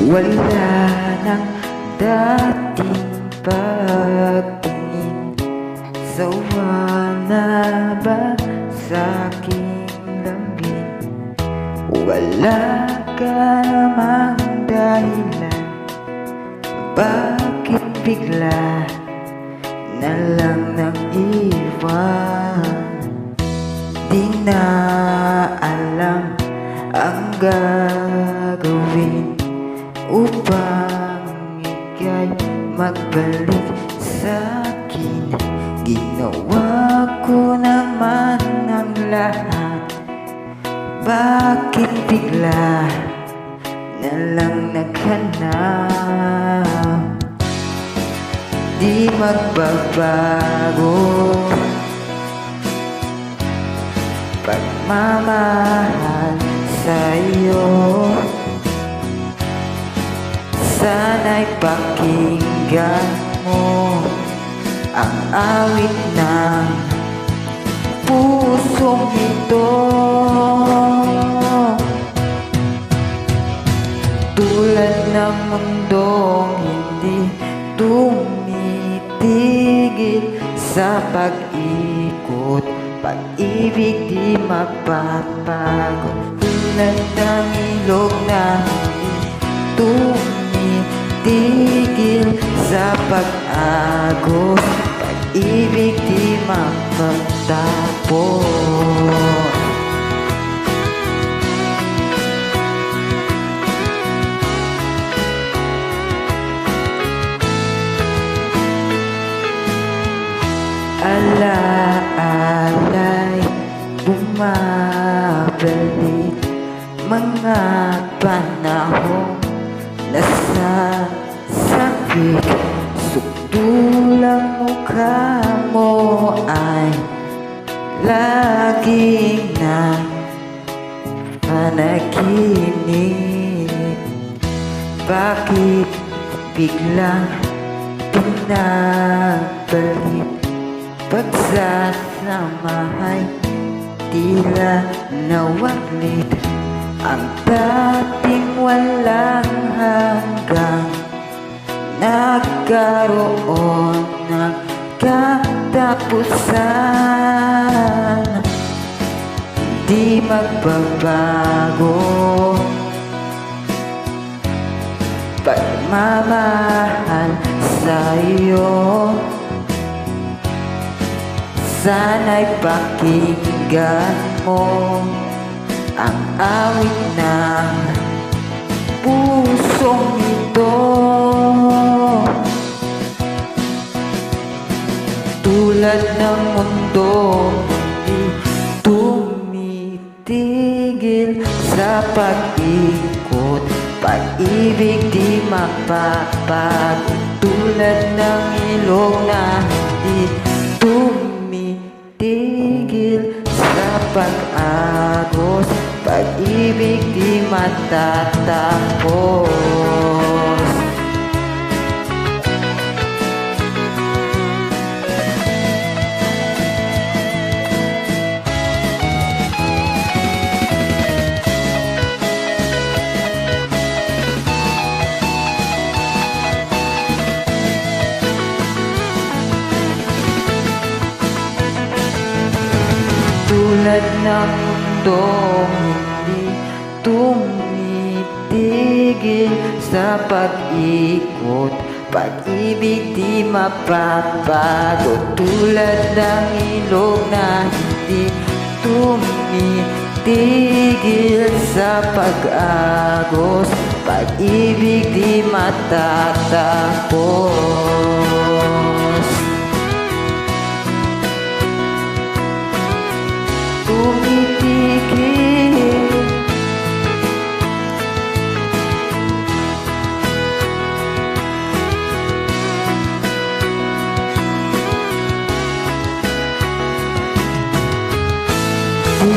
Wala nang dating pagtingin. Sawa na ba sa'king lambing? Wala ka namang dahilan. Bakit bigla na lang nang iwan? Di na alam ang gagawin upang ika'y magbalik sa'kin. Ginawa ko naman ang lahat. Bakit bigla na lang naghanap? Di magbabago pagmamahal sa'yo. Sana'y pakinggan mo ang awit ng pusong ito. Tulad ng mundong hindi tumitigil sa pag-ikot, pag-ibig di mapapagod. Tulad ng ilog na hindi tumitigil sa pag-agos, pag-ibig di mapagtapos. Alaala'y bumabalik, mga panahong nasasakit. Sukdulang mukha mo ay laging na panaginip. Bakit biglang pinabalik? Pagsasamahay tila nawaglit ang dating walang hanggang. Nagkaroon ng katapusan. Di magbabago pagmamahal sa'yo. Sana'y pakinggan mo ang awit ng pusong ito. Tulad ng mundo hindi tumitigil sa pag-ikot, pag-ibig di mapapagod. Tulad ng ilog na hindi tumitigil sa pag-agos, pag-ibig di matatapos. Tulad ng mundong hindi tumitigil sa pag-ikot, pag-ibig di mapapagod. Tulad ng ilog na hindi tumitigil sa pag-agos, pag-ibig di matatapos. Tumitigil di